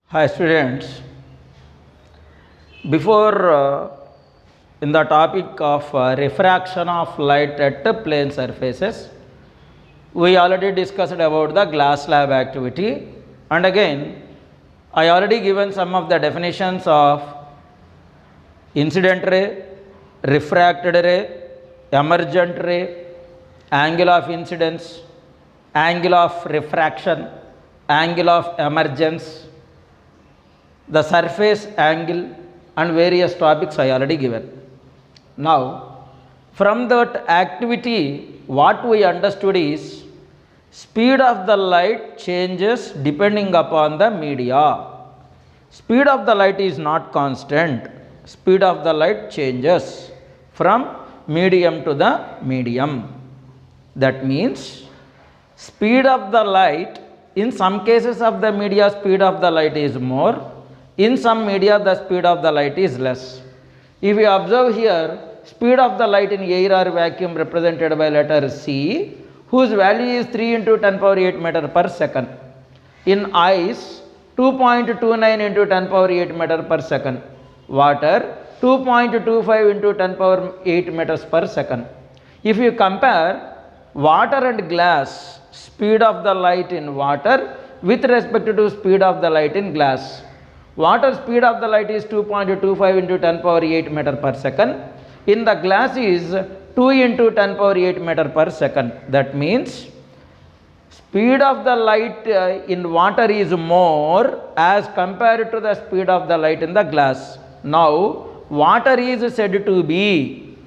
Hi students, before in the topic of refraction of light at plane surfaces, we already discussed about the glass slab activity, and again I already given some of the definitions of incident ray, refracted ray, emergent ray, angle of incidence, angle of refraction, angle of emergence, the surface angle, and various topics I already given. Now, from that activity, what we understood is speed of the light changes depending upon the media. Speed of the light is not constant. Speed of the light changes from medium to the medium. That means speed of the light, in some cases of the media, speed of the light is more. In some media, the speed of the light is less. If you observe here, speed of the light in air or vacuum represented by letter C, whose value is 3 into 10 power 8 meter per second. In ice, 2.29 into 10 power 8 meter per second. Water, 2.25 into 10 power 8 meters per second. If you compare water and glass, speed of the light in water with respect to speed of the light in glass. Water speed of the light is 2.25 into 10 power 8 meter per second. In the glass is 2 into 10 power 8 meter per second. That means speed of the light in water is more as compared to the speed of the light in the glass. Now, water is said to be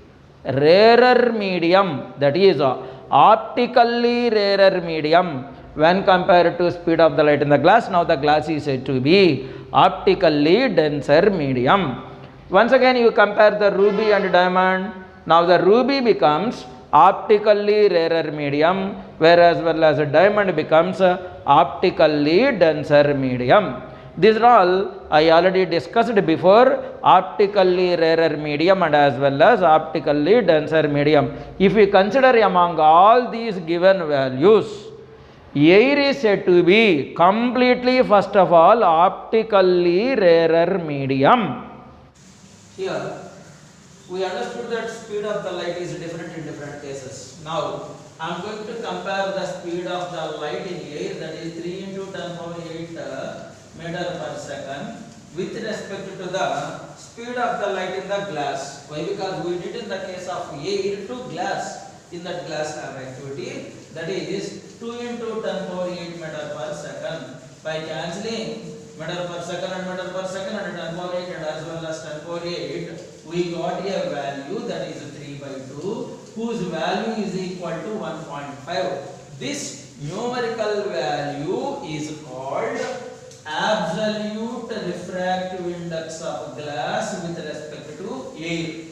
rarer medium, that is optically rarer medium when compared to speed of the light in the glass. Now the glass is said to be optically denser medium. Once again you compare the ruby and diamond. Now the ruby becomes optically rarer medium, whereas a diamond becomes optically denser medium. These are all I already discussed before, optically rarer medium and as well as optically denser medium. If we consider among all these given values, air is said to be completely, first of all, optically rarer medium. Here we understood that speed of the light is different in different cases. Now I am going to compare the speed of the light in air, that is 3 into 10 power 8 meter per second, with respect to the speed of the light in the glass. Why? Because we did in the case of air to glass in that glass lab activity, that is 2 into 10 power 8 meter per second. By cancelling meter per second and meter per second and 10 power 8 and as well as 10 power 8, we got a value that is 3 by 2, whose value is equal to 1.5. This numerical value is called absolute refractive index of glass with respect to air.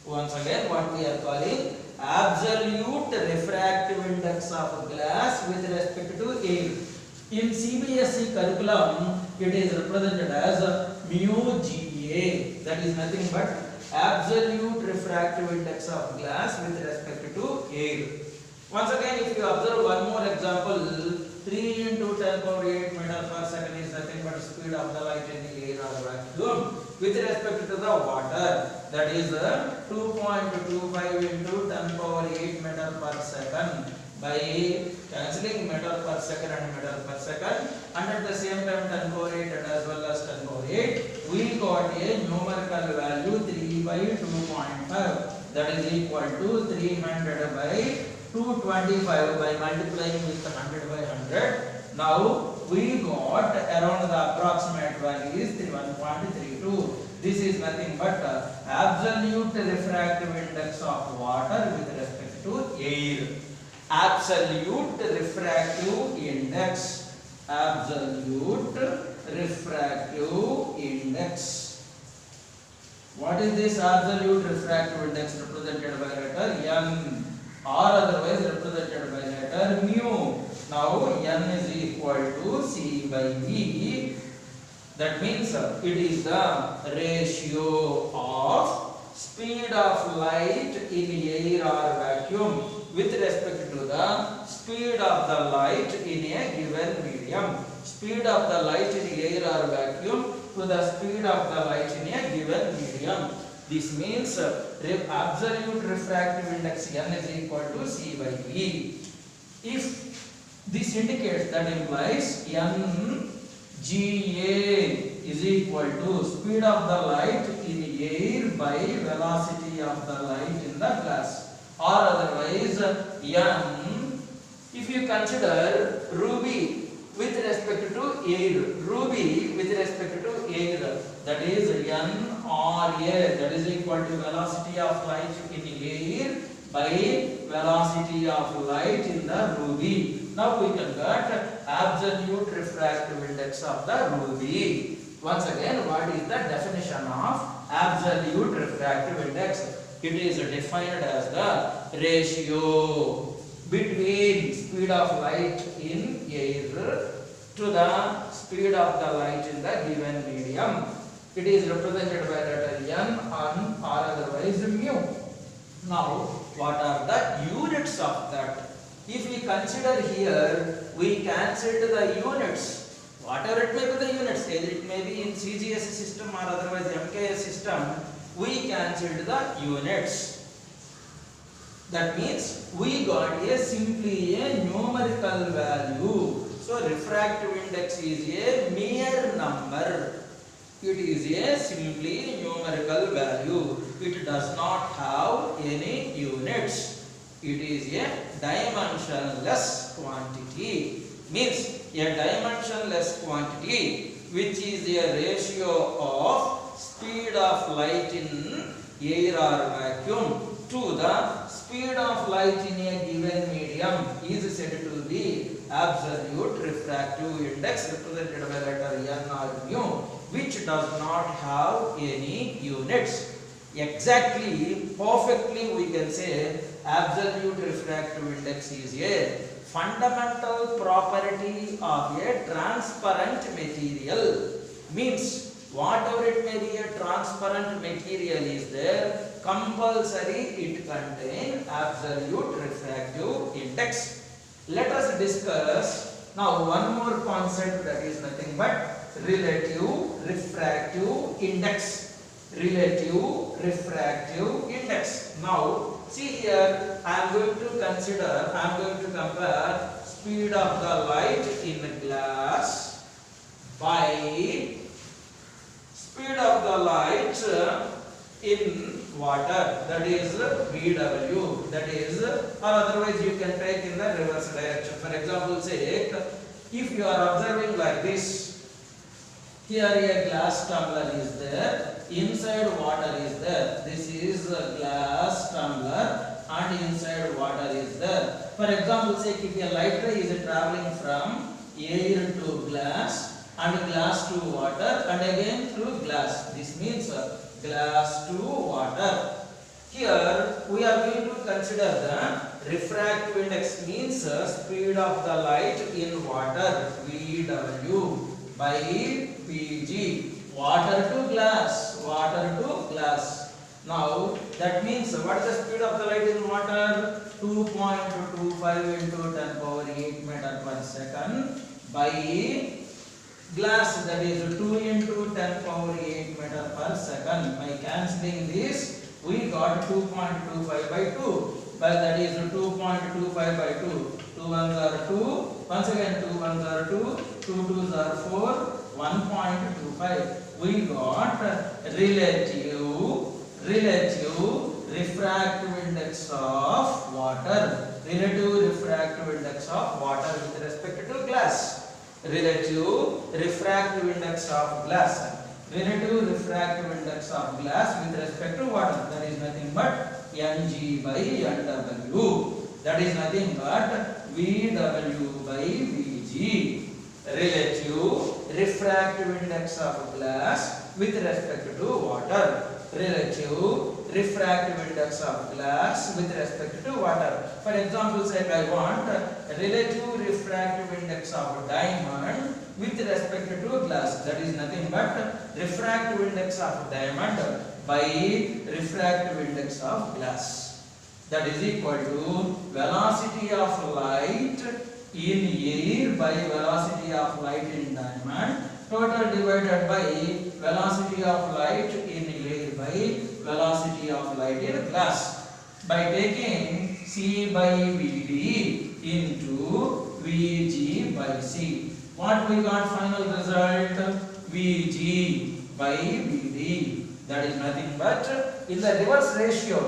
Once again, what we are calling absolute refractive index of glass with respect to air. In CBSE curriculum, it is represented as mu GA, that is nothing but absolute refractive index of glass with respect to air. Once again, if you observe one more example, 3 into 10 power 8 meter per second is nothing but speed of the light in the air or vacuum with respect to the water, that is 2.25 into 10 power 8 meter per second. By cancelling meter per second and meter per second, and at the same time 10 power 8 and as well as 10 power 8, we got a numerical value 3 by 2.5, that is equal to 300 by 225 by multiplying with 100 by 100. Now we got around the approximate value is 1.32. This is nothing but absolute refractive index of water with respect to air. Absolute refractive index. Absolute refractive index. What is this absolute refractive index? Represented by letter N, or otherwise represented by letter mu. Now N is equal to C by V. That means it is the ratio of speed of light in air or vacuum with respect to the speed of the light in a given medium. speed of the light in air or vacuum to the speed of the light in a given medium. This means absolute refractive index n is equal to c by v. If this indicates, that implies n GA is equal to speed of the light in air by velocity of the light in the glass, or otherwise n, if you consider ruby with respect to air, that is n or a, that is equal to velocity of light in air by velocity of light in the ruby. Now we can get absolute refractive index of the ruby. Once again, what is the definition of absolute refractive index? It is defined as the ratio between speed of light in air to the speed of the light in the given medium. It is represented by letter n or otherwise mu. Now, what are the units of that? If we consider here, we cancelled the units. Whatever it may be the units, either it may be in CGS system or otherwise MKS system, we cancelled the units. That means we got simply a numerical value. So refractive index is a mere number. It is a simply numerical value. It does not have any units. It is a dimensionless quantity. Means a dimensionless quantity which is a ratio of speed of light in air or vacuum to the speed of light in a given medium is said to be absolute refractive index, represented by letter n or mu, which does not have any units. Exactly, perfectly we can say absolute refractive index is a fundamental property of a transparent material. Means whatever it may be, a transparent material is there, compulsory it contains absolute refractive index. Let us discuss now one more concept, that is nothing but relative refractive index. Relative refractive index. Now see here, I am going to compare speed of the light in glass by speed of the light in water, that is VW, that is, or otherwise you can take in the reverse direction. For example, say if you are observing like this, here a glass tumbler is there, inside water is there. This is a glass tumbler and inside water is there. For example, say if a light ray is traveling from air to glass and glass to water and again through glass. This means glass to water. Here we are going to consider the refractive index, means speed of the light in water, VW by Pg. Water to glass. Now that means what is the speed of the light in water? 2.25 into 10 power 8 meter per second by glass, that is 2 into 10 power 8 meter per second. By cancelling this, we got 2.25 by 2, but that is 2.25 by 2. 2 ones are 2, once again 2 ones are 2, 2 twos are 4, 1.25. We got relative refractive index of water. Relative refractive index of water with respect to glass. Relative refractive index of glass. Relative refractive index of glass with respect to water. That is nothing but Ng by Nw. That is nothing but Vw by Vg. Relative refractive index of glass with respect to water. Relative refractive index of glass with respect to water. For example, say I want relative refractive index of diamond with respect to glass. That is nothing but refractive index of diamond by refractive index of glass. That is equal to velocity of light in air by velocity of light in diamond, total divided by velocity of light in air by velocity of light in glass, by taking C by VD into VG by C. What we got final result? VG by VD. That is nothing but in the reverse ratio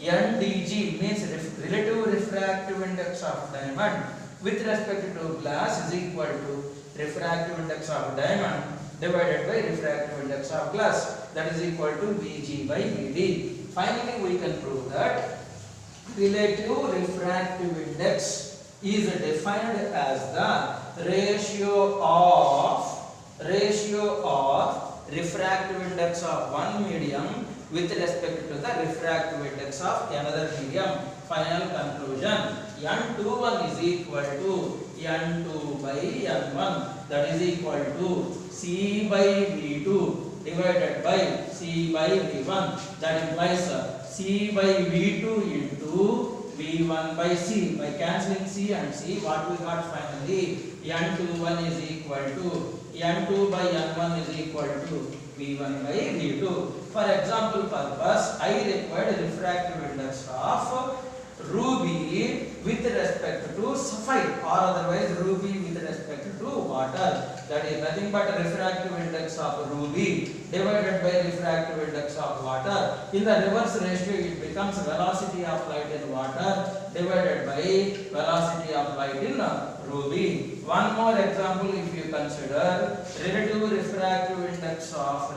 NDG means relative refractive index of diamond with respect to glass is equal to refractive index of diamond divided by refractive index of glass, that is equal to VG by VD. Finally, we can prove that relative refractive index is defined as the ratio of refractive index of one medium with respect to the refractive index of another medium. Final conclusion, N21 is equal to N2 by N1, that is equal to C by V2 divided by C by V1, that implies C by V2 into V1 by C. By cancelling C and C, what we got finally? N21 is equal to N2 by N1 is equal to V1 by V2. For example purpose, I required refractive index of ruby with respect to sapphire, or otherwise ruby with respect to water. That is nothing but refractive index of ruby divided by refractive index of water. In the reverse ratio, it becomes velocity of light in water divided by velocity of light in ruby. One more example, if you consider relative refractive index of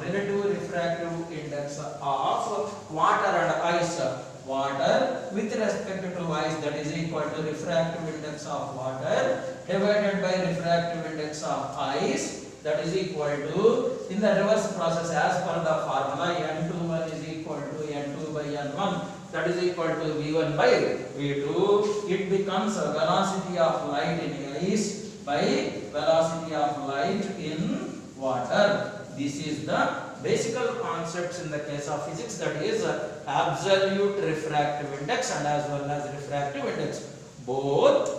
water and ice. Water with respect to ice, that is equal to refractive index of water divided by refractive index of ice, that is equal to, in the reverse process as per the formula, N21 is equal to N2 by N1, that is equal to V1 by V2. It becomes a velocity of light in ice by velocity of light in water. This is the basic concepts in the case of physics, that is absolute refractive index and as well as refractive index. Both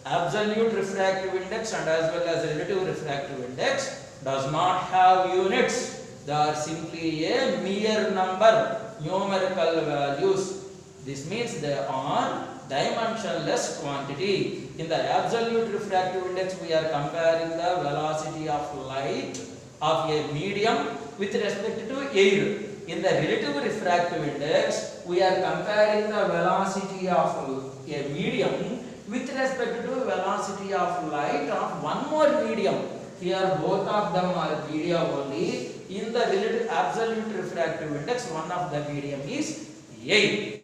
absolute refractive index and as well as relative refractive index does not have units. They are simply a mere number, numerical values. This means they are dimensionless quantity. In the absolute refractive index, we are comparing the velocity of light of a medium with respect to air. In the relative refractive index, we are comparing the velocity of a medium with respect to velocity of light of one more medium. Here both of them are media only. In the relative absolute refractive index, one of the medium is air.